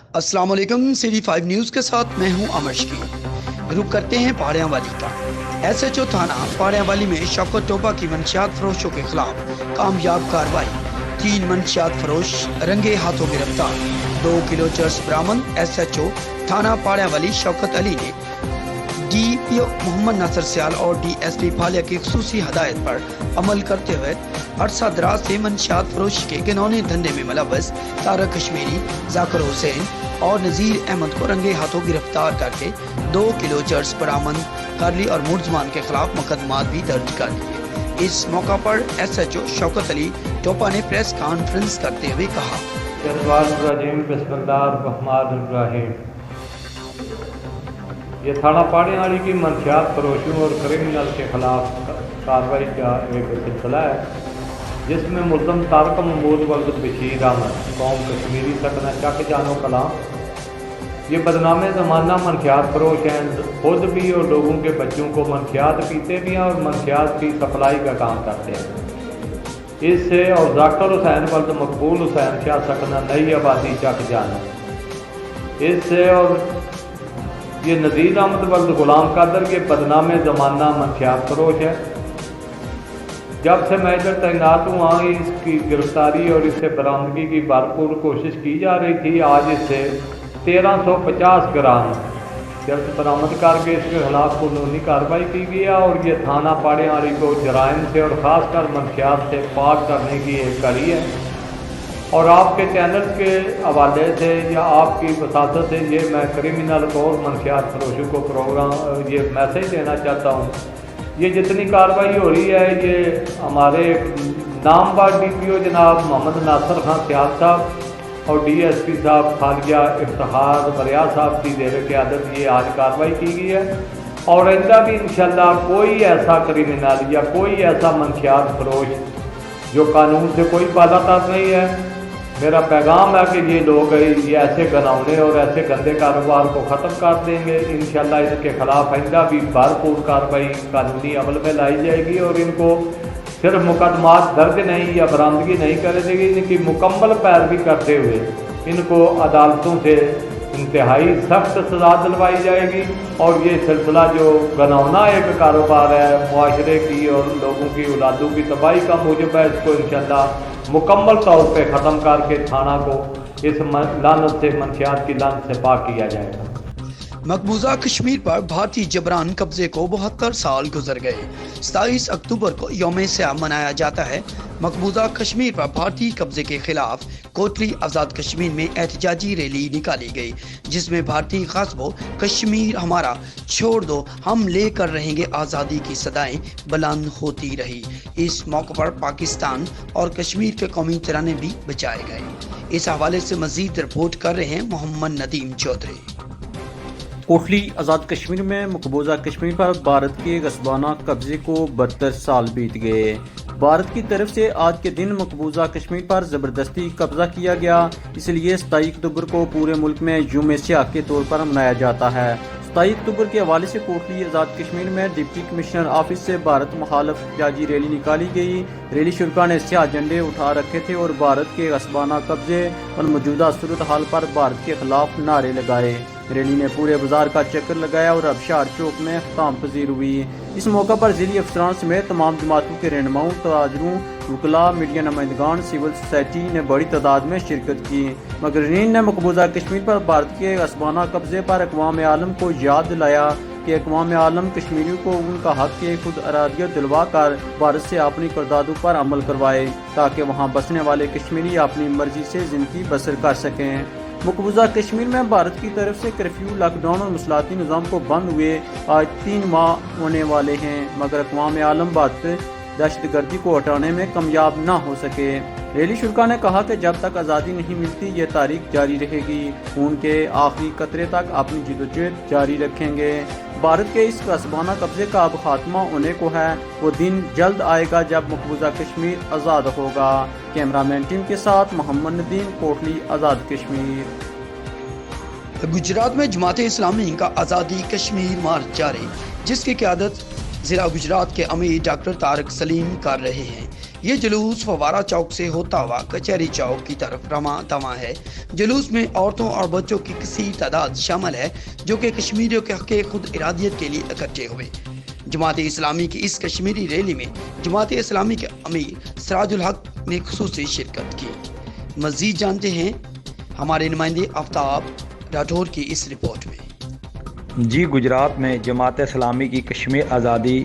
अस्सलाम वालेकुम। CD 5 news के साथ मैं हूं अमर शकील। रुक करते हैं पाड़ियांवाली का। एसएचओ थाना पाड़ियांवाली में शौकत टोपा की मंशियात फरोशों के खिलाफ कामयाब कार्रवाई। 3 मंशियात फरोश रंगे हाथों गिरफ्तार। 2 किलो चरस बरामद। एसएचओ थाना पाड़ियांवाली शौकत अली ने डीपीओ मोहम्मद नासिर सियाल और डीएसपी फालिया की खुसूसी हदायत पर अमल करते हुए अरसा दराज से मंशियात फरोश के घिनौने धंधे में मुलव्वस तारक कश्मीरी, जाकिर हुसैन और नज़ीर अहमद को रंगे हाथों गिरफ्तार करके 2 किलो चरस बरामद कर ली और मुलजमान के खिलाफ मुकदमा भी दर्ज कर लिए। इस मौका पर एसएचओ शौकत अली टोपा ने प्रेस कॉन्फ्रेंस करते हुए कहा, ये थाना पाड़ियांवाली की मंशियात फरोशियों और क्रिमिनल के खिलाफ कार्रवाई का एक सिलसिला है, जिसमें मुल्ज़म तारक महमूद वल्द बशीर अहमद कौम कश्मीरी सकना चक जानो कलाम ये बदनामे ज़माना मंशियात फरोश हैं। खुद भी और लोगों के बच्चों को मंशियात पीते भी हैं और मंशियात की सप्लाई का काम करते हैं। इससे और जाकिर हुसैन वल्द मकबूल हुसैन शाह सकना नई आबादी चक जाना, इससे और ये नज़ीर अहमद वल्द गुलाम कादर के बदनामे ज़माना मंशियात फरोश है। जब से मैं इधर तैनात हुआ इसकी गिरफ्तारी और इससे बरामदगी की भरपूर कोशिश की जा रही थी। आज इससे 1350 ग्राम चरस बरामद करके इसके खिलाफ कानूनी कार्रवाई की गई है और ये थाना पाड़ियांवाली को जराइम से और ख़ासकर मंशियात से पाक करने की एक कड़ी है। और आपके चैनल के हवाले से या आपकी वसातत से ये मैं क्रिमिनल और मंशियात फरोशों को प्रोग्राम ये मैसेज देना चाहता हूँ। ये जितनी कार्रवाई हो रही है ये हमारे नामवर डीपीओ जनाब मोहम्मद नासिर खान सियाल साहब और डीएसपी साहब फालिया इफ्तिखार बरिया साहब की ज़ेर क़यादत ये आज कार्रवाई की गई है। और आइंदा भी इंशाल्लाह कोई ऐसा क्रिमिनल या कोई ऐसा मंशियात फरोश जो कानून से कोई बालातर नहीं है, मेरा पैगाम है कि ये लोग ये ऐसे घिनौने और ऐसे गंदे कारोबार को ख़त्म कर देंगे। इंशाल्लाह इसके खिलाफ आइंदा भी भरपूर कार्रवाई कानूनी अमल में लाई जाएगी और इनको सिर्फ मुकदमात दर्ज नहीं या बरामदगी नहीं कर देगी, इनकी मुकम्मल पैरवी करते हुए इनको अदालतों से इंतहाई सख्त सज़ा दिलवाई जाएगी। और ये सिलसिला जो घिनौना एक कारोबार है मुआशरे की और लोगों की औलादों की तबाही का मूजब है, इसको इंशाल्लाह मुकम्मल तौर पे ख़त्म करके थाना को इस लानत से मंशियात की लानत से पाक किया जाएगा। मकबूजा कश्मीर पर भारतीय जबरान कब्जे को 72 साल गुजर गए। 27 अक्टूबर को यौम सियाम मनाया जाता है। मकबूजा कश्मीर पर भारतीय कब्जे के खिलाफ कोटली आज़ाद कश्मीर में एहतजाजी रैली निकाली गई, जिसमें भारतीय ग़ाज़बो कश्मीर हमारा छोड़ दो हम लेकर रहेंगे आज़ादी की सदाएं बुलंद होती रही। इस मौके पर पाकिस्तान और कश्मीर के कौमी तराने भी बजाए गए। इस हवाले से मजीद रिपोर्ट कर रहे हैं मोहम्मद नदीम चौधरी। कोटली आज़ाद कश्मीर में मकबूजा कश्मीर पर भारत के ग़स्बाना कब्जे को 72 साल बीत गए। भारत की तरफ से आज के दिन मकबूजा कश्मीर पर ज़बरदस्ती कब्जा किया गया, इसलिए 27 अक्टूबर को पूरे मुल्क में यौम सियाह के तौर पर मनाया जाता है। 27 अक्टूबर के हवाले से कोटली आज़ाद कश्मीर में डिप्टी कमिश्नर ऑफिस से भारत मुखालफ एहतजाजी रैली निकाली गई। रैली शुरा ने स्याह झंडे उठा रखे थे और भारत के ग़स्बाना कब्जे और मौजूदा सूरत हाल पर भारत के खिलाफ नारे लगाए। रैली ने पूरे बाजार का चक्कर लगाया और अबशार चौक में अख्ताम पजीर हुई। इस मौका पर ज़िली अफसरान समेत तमाम जमातों के रहनुमाओं, ताजरों, वकला, मीडिया नुमाइंदगान, सिविल सोसाइटी ने बड़ी तादाद में शिरकत की। मगरनीन ने मकबूजा कश्मीर पर भारत के ग़स्बाना कब्जे पर अक़वाम आलम को याद दिलाया कि अक़वाम आलम कश्मीरियों को उनका हक के खुद अरादियत दिलवा कर भारत से अपनी करदादों पर अमल करवाए, ताकि वहाँ बसने वाले कश्मीरी अपनी मर्जी से ज़िंदगी बसर कर सकें। मकबूजा कश्मीर में भारत की तरफ से कर्फ्यू, लॉकडाउन और मुसलाती निज़ाम को बंद हुए आज 3 माह होने वाले हैं, मगर अक़वाम आलम भारत दहशतगर्दी को हटाने में कामयाब न हो सके। रैली शुरा ने कहा कि जब तक आज़ादी नहीं मिलती ये तारीख जारी रहेगी, उनके आखिरी कतरे तक अपनी जिदोजहद जारी रखेंगे। भारत के इस ग़स्बाना कब्जे का अब खात्मा होने को है, वो दिन जल्द आएगा जब मकबूजा कश्मीर आज़ाद होगा। कैमरामैन टीम के साथ मोहम्मद नदीम, कोटली आज़ाद कश्मीर। गुजरात में जमात इस्लामी का आज़ादी कश्मीर मार्च जारी, जिसकी क़यादत ज़िला गुजरात के अमीर डॉक्टर तारक सलीम कर रहे हैं। یہ جلوس فوارہ چوک سے ہوتا ہوا کچہری چوک کی طرف رواں دواں ہے۔ جلوس میں عورتوں اور بچوں کی کثیر تعداد شامل ہے جو کہ کشمیریوں کے حق خود ارادیت کے لیے اکٹھے ہوئے۔ جماعت اسلامی کی اس کشمیری ریلی میں جماعت اسلامی کے امیر سراج الحق نے خصوصی شرکت کی۔ مزید جانتے ہیں ہمارے نمائندے آفتاب راٹھور کی اس رپورٹ میں۔ جی، گجرات میں جماعت اسلامی کی کشمیر آزادی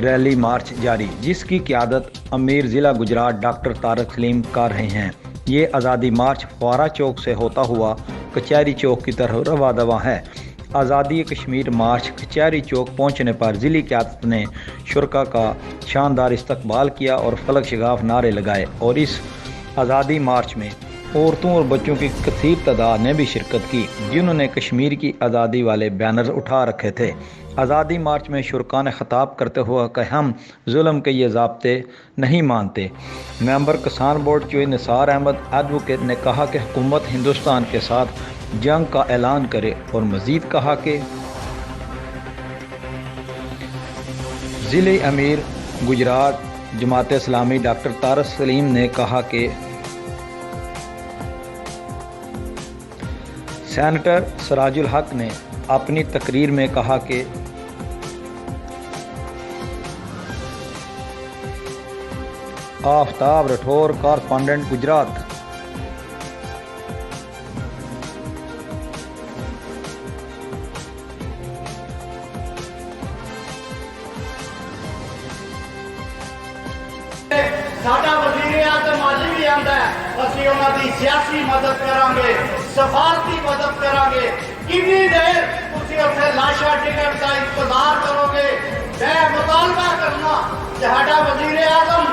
ریلی مارچ جاری، جس کی قیادت امیر ضلع گجرات ڈاکٹر طارق سلیم کر رہے ہیں۔ یہ آزادی مارچ فوارہ چوک سے ہوتا ہوا کچہری چوک کی طرف رواں دواں ہے۔ آزادی کشمیر مارچ کچہری چوک پہنچنے پر ضلعی قیادت نے شرکا کا شاندار استقبال کیا اور فلک شگاف نعرے لگائے، اور اس آزادی مارچ میں عورتوں اور بچوں کی کثیر تعداد نے بھی شرکت کی، جنہوں نے کشمیر کی آزادی والے بینرز اٹھا رکھے تھے۔ آزادی مارچ میں شرکا نے خطاب کرتے ہوئے کہ ہم ظلم کے یہ ضابطے نہیں مانتے۔ ممبر کسان بورڈ چوئی نثار احمد ایڈوکیٹ نے کہا کہ حکومت ہندوستان کے ساتھ جنگ کا اعلان کرے، اور مزید کہا کہ ضلع امیر گجرات جماعت اسلامی ڈاکٹر طارق سلیم نے کہا کہ سینیٹر سراج الحق نے اپنی تقریر میں کہا کہ آفتاب راٹھور، کارسپونڈنٹ گجرات۔ ساڈا وزیر اعظم اج بھی آندا ہے اسی انہاں دی سیاسی مدد کران گے، سفارتی مدد کران گے۔ کتنی دیر تسی اتھے لاشا ٹکٹ کا انتظار کرو گے؟ میں مطالبہ کرنا کہ ساڈا وزیر اعظم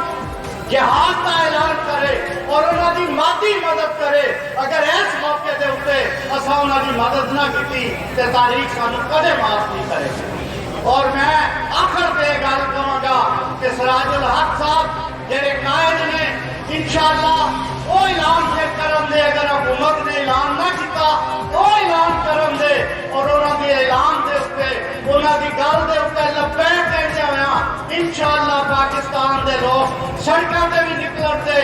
جہاد کا اعلان کرے اور انہاں دی مادی مدد کرے۔ اگر اس موقع دے اوپر اساں انہاں دی مدد نہ کیتی تے تاریخ سانوں کدے معاف نہیں کرے گی۔ اور میں آخر پہ گل کراں گا کہ سراج الحق صاحب جڑے قائد نے انشاءاللہ وہ اعلان سے کرن دے، اگر حکومت نے اعلان نہ کیتا وہ اعلان کرن دے، اور انہاں دی اعلان دے اوپر انہاں دی گل دے اوپر لبیک کہندے ہویا انشاءاللہ پاکستان دے لوگ سڑکاں تے بھی نکلن دے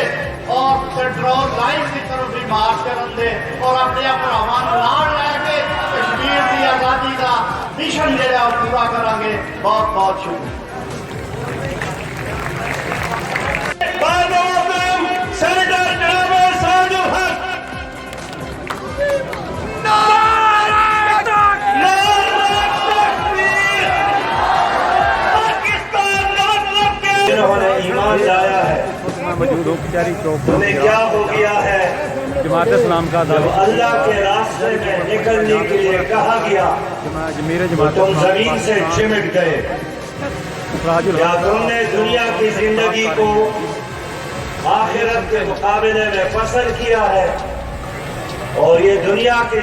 اور کنٹرول لائن کی طرف بھی مارچ کرن دے، اور اپنے بھراواں نال لے کے کشمیر دی آزادی دا مشن جڑا پورا کران گے۔ بہت بہت شکریہ۔ سینیٹر جناب سراج الحق، جنہوں نے ایمان لایا ہے، موجود ہوں کچہری چوک، انہیں کیا ہو گیا ہے جماعت اسلام کا جب اللہ کے راستے میں نکلنے کے لیے کہا گیا تم زمین سے چمٹ گئے؟ کیا تم نے دنیا کی زندگی کو آخرت کے مقابلے میں فصل کیا ہے؟ اور یہ دنیا کی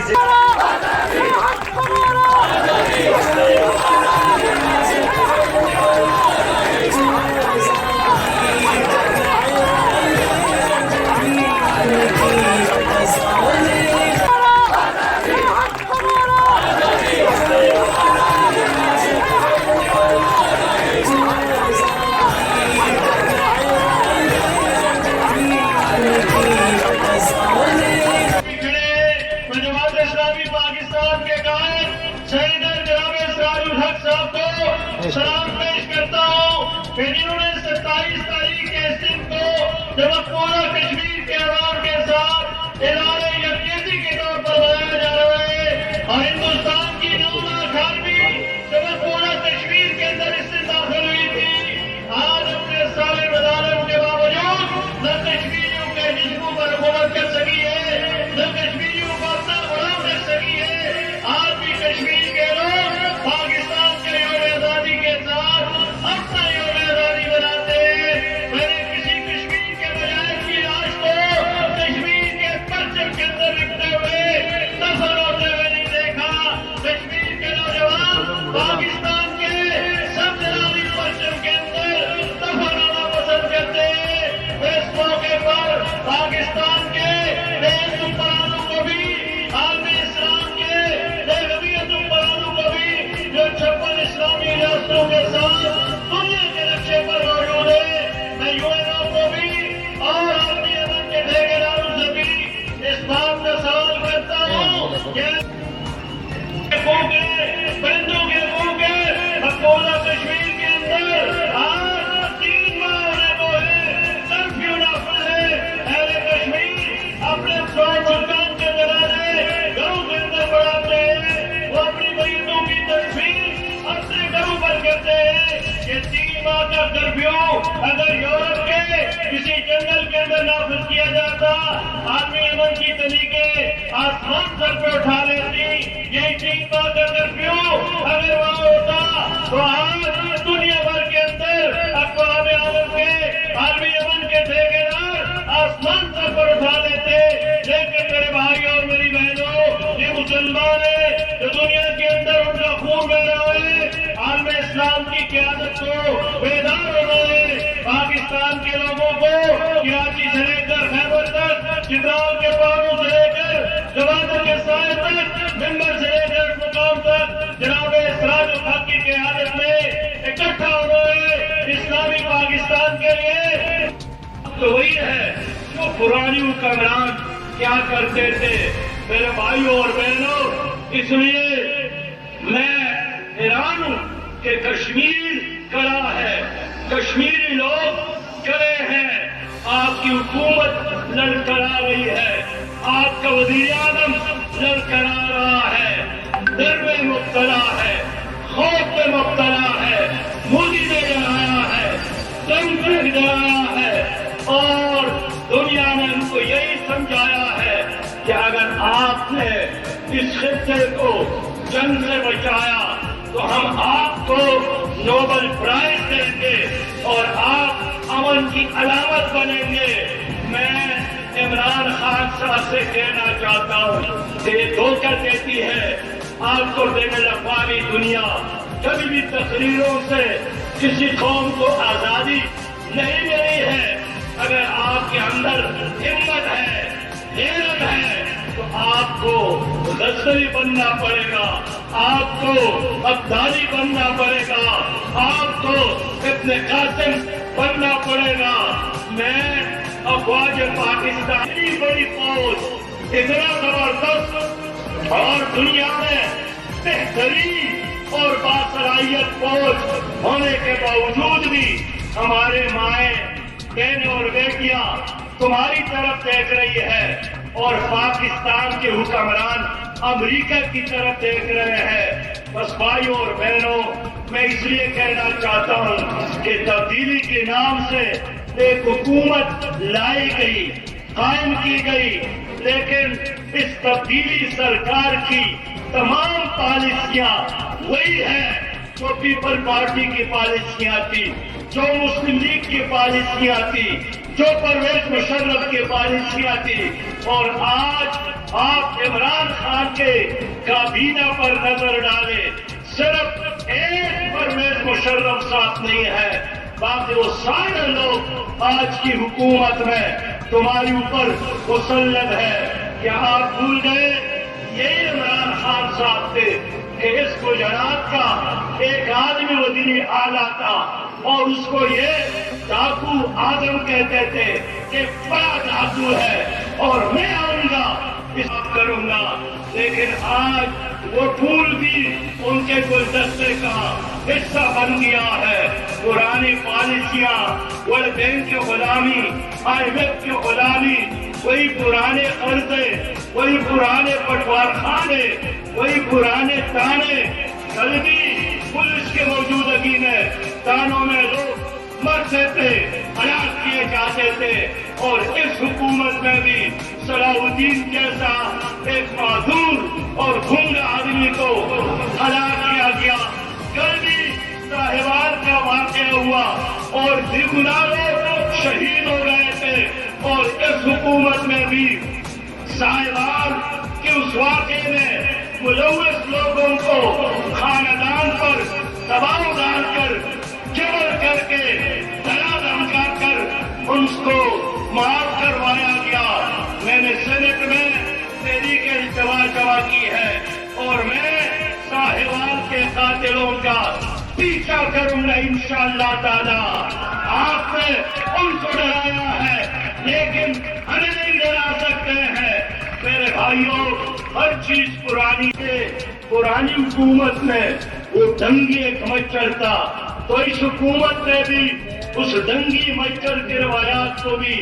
سلام پیش کرتا ہوں کہ جنہوں نے 27 تاریخ کے اس دن کو جب پورا کشمیر کے عوام کے ساتھ ادارے یکجہتی کے طور پر منایا جا رہا ہے، اور ہندوستان کی 9 لاکھ آدمی جب پورا کشمیر کے اندر اس سے داخل ہوئی تھی، آج اپنے سارے مظالم کے باوجود نہ کشمیریوں کے جسموں پر حکومت کر سکی ہے، نہ کشمیریوں کو اپنا غلام کر سکی ہے۔ آج بھی کشمیر کے لوگ پاکستان کے یوم آزادی کے ساتھ اپنا یوم آزادی مناتے ہیں۔ میں نے کسی کشمیر کے بجائے کی कर्फ्यू अगर यूरोप के किसी जंगल के अंदर नाफिज किया जाता, आर्मी अमन की तरीके आसमान सर पे उठा लेती। यही 3 माह का कर्फ्यू अगर वहाँ होता तो आज दुनिया भर के अंदर अक़वाम आलम के आर्मी अमन के ठेकेदार आसमान सर पर उठा लेते। लेकिन मेरे भाई और मेरी बहनों, ये मुसलमान है जो दुनिया के अंदर उनका खून बह रहा है, आलम इस्लाम की क़यादत को बेदार हो रहे हैं। पाकिस्तान के लोगों को कराची से लेकर खैबर तक, चित्राल के पहाड़ों से लेकर जवानों के साए तक, मिंबर से लेकर मुकाम तक जनाब सिराजुल हक की क़यादत में इकट्ठा हो रहे हैं इस्लामी पाकिस्तान के लिए। तो वही है जो पुरानी हुक्मरान क्या करते थे मेरे भाइयों और बहनों। इसलिए मैं हैरान हूं कि कश्मीर कड़ा है, कश्मीरी लोग कड़े हैं, आपकी हुकूमत लड़खड़ा रही है, आपका वज़ीर आज़म लड़खड़ा रहा है, डर में मुब्तला है, खौफ में मुब्तला है। मोदी ने डराया है, ट्रंप ने डराया है और दुनिया ने उनको यही समझाया है कि अगर आपने इस खित्ते को जंग से बचाया तो हम आपको नोबेल प्राइज देंगे और आप अमन की अलामत बनेंगे। मैं इमरान खान साहब से कहना चाहता हूँ कि ये धोखा देती है आपको बैनुल अक़वामी दुनिया। कभी भी तकरीरों से किसी कौम को आज़ादी नहीं मिली है। अगर आपके अंदर हिम्मत है, गैरत है, तो आपको गज़नवी बनना पड़ेगा, आपको अब्दाली बनना पड़ेगा, आपको इब्न कासिम बनना पड़ेगा। मैं अफ़वाज पाकिस्तान इतनी बड़ी फौज, इतना जबरदस्त और दुनिया में बेहतरीन और बासलाहियत फौज होने के बावजूद भी हमारे माएँ, बहनें और बेटियां तुम्हारी तरफ देख रही है और पाकिस्तान के हुक्मरान अमेरिका की तरफ देख रहे हैं। बस भाइयों और बहनों, मैं इसलिए कहना चाहता हूं कि तब्दीली के नाम से एक हुकूमत लाई गई, कायम की गई, लेकिन इस तब्दीली सरकार की तमाम पॉलिसियां वही है जो पीपल पार्टी की पॉलिसियां थी, जो मुस्लिम लीग की पॉलिसियां थी, जो परवेज मुशर्रफ की पॉलिसियां थी। और आज आप इमरान खान के काबीना पर नजर डालें, सिर्फ एक परवेज मुशर्रफ साथ नहीं है, बाकी वो सारे लोग आज की हुकूमत में तुम्हारे ऊपर मुसल्लत है। क्या आप भूल गए यही इमरान खान साहब थे कि इस गुजरात का एक आदमी वज़ीर आला था और उसको ये डाकू आजम कहते थे कि बड़ा डाकू है और मैं आऊंगा इस करूंगा। लेकिन आज वो फूल भी उनके गुलदस्ते का हिस्सा बन गया है। पुरानी पॉलिसियां, वर्ल्ड बैंक की गुलामी, IMF की गुलामी, वही पुराने कर्जे, वही पुराने पटवारखाने, वही पुराने ताने, कल भी पुलिस के मौजूदगी में तानों में लोग मरते थे, हलाक किए जाते थे। और इस हुकूमत में भी सलाहुद्दीन जैसा एक मासूम और गूंगा आदमी को हलाक किया गया। कल भी साहिवाल का वाक़या हुआ और दिगुना लोग शहीद हो गए थे। और इस हुकूमत में भी साहिवाल के उस वाक़े में मुलव्वस लोगों को खानदान पर दबाव डालकर, जबर करके, डरा धमका कर उनको माफ करवाया गया। मैंने सेनेट में तहरीक इल्तिवा जमा की है और मैं साहिवाल के कातिलों का पीछा करूंगा इंशाअल्लाह ताला। आपने उनको डराया है लेकिन हमें नहीं डरा सकते हैं। मेरे भाइयों, हर चीज पुरानी है। पुरानी हुकूमत में वो दंगी एक मच्छर था, तो इस हुकूमत ने भी उस दंगी मच्छर के रवायात को भी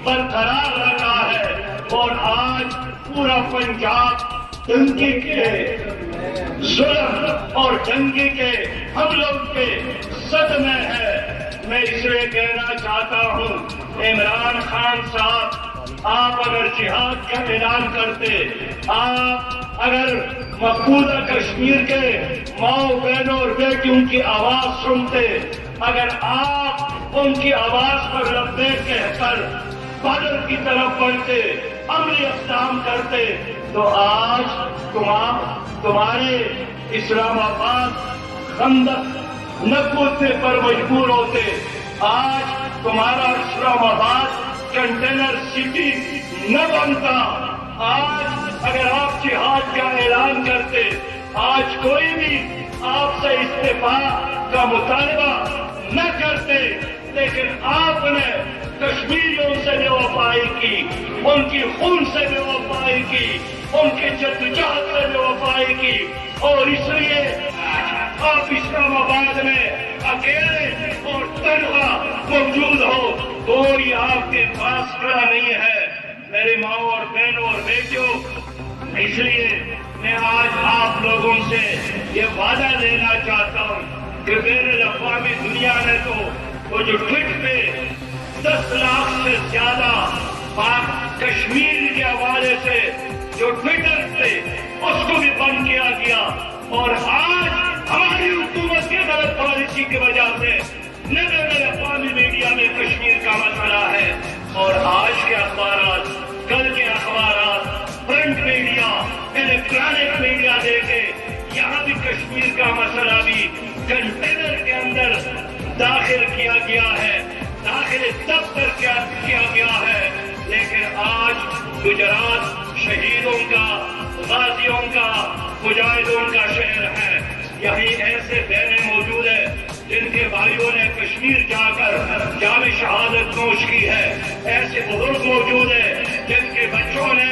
बरकरार रखा है। और आज पूरा पंजाब दंगे के जुल्म और दंगे के हमलों के सदमे है। मैं इसलिए कहना चाहता हूँ, इमरान खान साहब, आप अगर जिहाद का ऐलान करते, आप अगर मकबूजा कश्मीर के माओ बहनों और बेटियों की आवाज सुनते, अगर आप उनकी आवाज पर लब्बैक कहकर बदर की तरफ बढ़ते, अमली इक़दाम करते, तो आज तुम्हारे इस्लामाबाद खंदक न कूदने पर मजबूर होते। आज तुम्हारा इस्लामाबाद कंटेनर सिटी न बनता। आज अगर आप जिहाद का ऐलान करते, आज कोई भी आपसे इस्तीफा का मुतालबा न करते, लेकिन आपने कश्मीरियों से बेवफाई की, उनकी खून से बेवफाई की, उनके जद्दोजहद से बेवफाई की, और इसलिए आप इस्लामाबाद में अकेले और तनहा मौजूद हो। कोई आपके पास खड़ा नहीं है मेरे माओ और बहनों और बेटियों। इसलिए मैं आज आप लोगों से ये वादा लेना चाहता हूँ कि बैनुल अक़वामी दुनिया ने तो वो जो ट्वीट पे 10 लाख से ज्यादा पाक कश्मीर के हवाले से जो ट्विटर पे उसको भी बंद किया गया, और आज हमारी हुकूमत की गलत पॉलिसी की वजह से न बैनुल अक़वामी मीडिया में कश्मीर का मसला है, और आज के अखबार, कल के अखबार, प्रिंट मीडिया, इलेक्ट्रॉनिक मीडिया देखे, यहाँ भी कश्मीर का मसला भी कंटेनर के अंदर दाखिल किया गया है, दाखिल दफ्तर किया गया है। लेकिन आज गुजरात शहीदों का, गाजियों का, मुजाहिदों का शहर है। यही ऐसे बहनें मौजूद है जिनके भाइयों ने कश्मीर जाकर जामे शहादत नोश की है। ऐसे बुजुर्ग मौजूद है जिनके बच्चों ने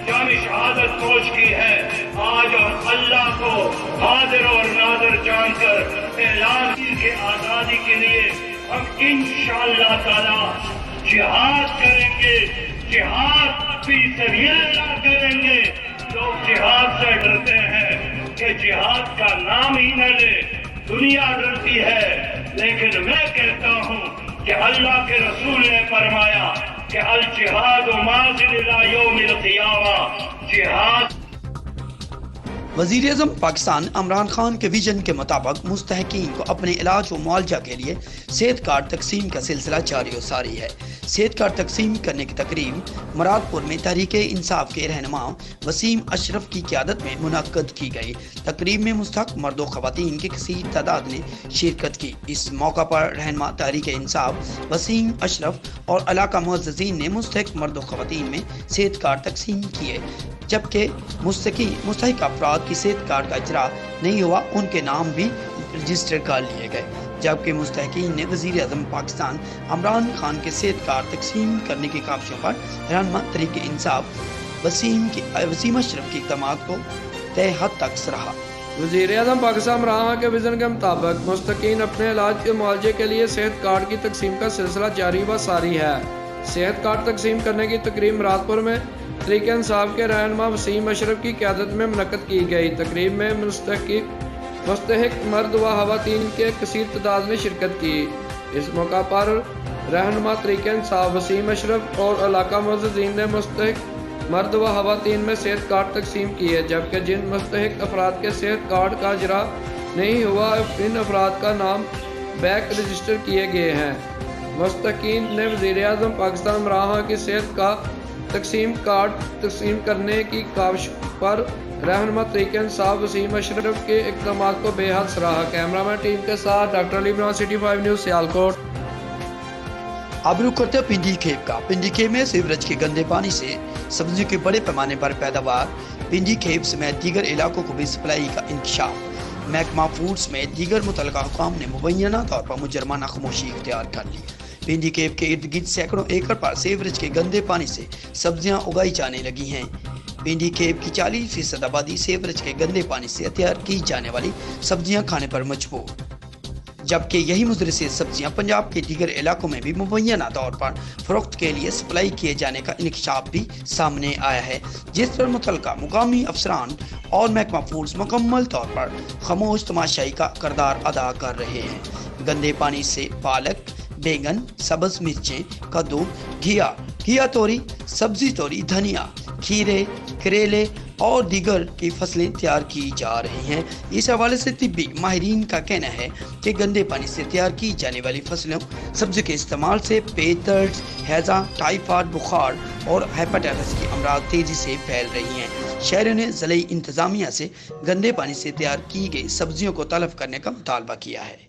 जामे शहादत नोश की है। आज हम अल्लाह को हाजिर और नाज़िर जानकर ऐलान के आज़ादी के लिए हम इंशाअल्लाह ताला जिहाद करेंगे, जिहाद फी सबिलिल्लाह करेंगे। लोग जिहाद से डरते हैं कि जिहाद का नाम ही न ले, दुनिया डरती है, लेकिन मैं कहता हूँ कि अल्लाह के रसूल ने फरमाया कि अल जिहाद माज़िल इला यौमिल क़ियामा, जिहाद। वज़ीर-ए-आज़म पाकिस्तान इमरान खान के विजन के मुताबिक मुस्तहक़ीन को अपने इलाज व मुआवजा के लिए सेहत कार्ड तकसीम का सिलसिला जारी व सारी है। सेहत कार्ड तकसीम करने की तकरीब मुरादपुर में तहरीके इंसाफ के रहनुमा वसीम अशरफ की क़यादत में मुनक्कद की गई। तकरीब में मुस्तहक़ मर्द व ख़वातीन की कसीर तादाद ने शिरकत की। इस मौका पर रहनुमा तहरीके इंसाफ वसीम अशरफ और इलाका मुअज़्ज़ज़ीन ने मुस्तहक़ मर्द व ख़वातीन में सेहत कार्ड तकसीम किए, जबकि मुस्तहिक अफराद की सेहत कार्ड का इजरा नहीं हुआ, उनके नाम भी रजिस्टर कर लिए गए। जबकि मुस्तहक़ीन ने वज़ीर-ए-आज़म पाकिस्तान इमरान खान के सेहत कार्ड तकसीम करने की काविशों पर रहनुमा तहरीके इंसाफ वसीम अशरफ के इक़दामात को तय हद तक सराहा। वज़ीर-ए-आज़म पाकिस्तान इमरान के विज़न के मुताबिक मुस्तहक़ीन अपने इलाज के मुआवजे के लिए सेहत कार्ड की तकसीम का सिलसिला जारी व सारी है। सेहत कार्ड तकसीम करने की तकरीब मुरादपुर में तहरीके इंसाफ के रहनुमा वसीम अशरफ की क़यादत में मुनक्कद की गई। तकरीब में मुस्तहिक मर्द व ख़वातीन के कसीर तादाद ने शिरकत की। इस मौका पर रहनुमा तहरीके इंसाफ वसीम अशरफ और इलाका मुअज़्ज़ज़ीन ने मुस्तहिक मर्द व ख़वातीन में सेहत कार्ड तकसीम किए, जबकि जिन मुस्तहिक अफराद के सेहत कार्ड का इजरा नहीं हुआ, इन अफराद का नाम बैक रजिस्टर किए गए हैं। मुस्तहक़ीन ने वज़ीर-ए-आज़म पाकिस्तान इमरान की सेहत का तकसीम कार्ड तकसीम करने की काविश पर रहनुमा तहरीके इंसाफ वसीम अशरफ के इक़दामात को बेहद सराहा। कैमरामैन टीम के साथ doctor Ali Imran, city 5 news, Sialkot. अब रुक करते पिंडी खेप का। पिंडी खेप में सीवरेज के गंदे पानी से सब्जियों के बड़े पैमाने पर पैदावार। पिंडी खेप समेत दीगर इलाकों को भी सप्लाई का इंकशाफ। महकमा फूड्स में दीगर मुतल्लिका हुकाम ने मुबैना तौर पर मुजरमाना खामोशी इख्तियार कर ली। पिंडी खेप के इर्द गिर्द सैकड़ों एकड़ पर सीवरेज के गंदे पानी से सब्जियां उगाई जाने लगी हैं। पिंडी खेप की 40% आबादी सीवरेज के गंदे पानी से तैयार की जाने वाली सब्जियां खाने पर मजबूर, जबकि यही मुज़र से सब्जियां पंजाब के दीगर इलाकों में भी मुबैना तौर पर फरोख्त के लिए सप्लाई किए जाने का इंकशाफ भी सामने आया है, जिस पर मुतल्लिका मुकामी अफसरान और महकमा फूड्स मुकम्मल तौर पर खामोश तमाशाई का किरदार अदा कर रहे हैं। गंदे पानी से पालक, बैंगन, सब्ज मिर्चें, कद्दू, घिया तोरी, सब्जी तोरी, धनिया, खीरे, करेले और दीगर की फसलें तैयार की जा रही हैं। इस हवाले से तिब्बी माहिरीन का कहना है कि गंदे पानी से तैयार की जाने वाली फसलों सब्जी के इस्तेमाल से पेट दर्द, हैजा, टाइफाइड बुखार और हेपेटाइटिस की अमराज तेजी से फैल रही हैं। शहरियों ने ज़िला इंतज़ामिया से गंदे पानी से तैयार की गई सब्जियों को तलब करने का मुतालबा किया है।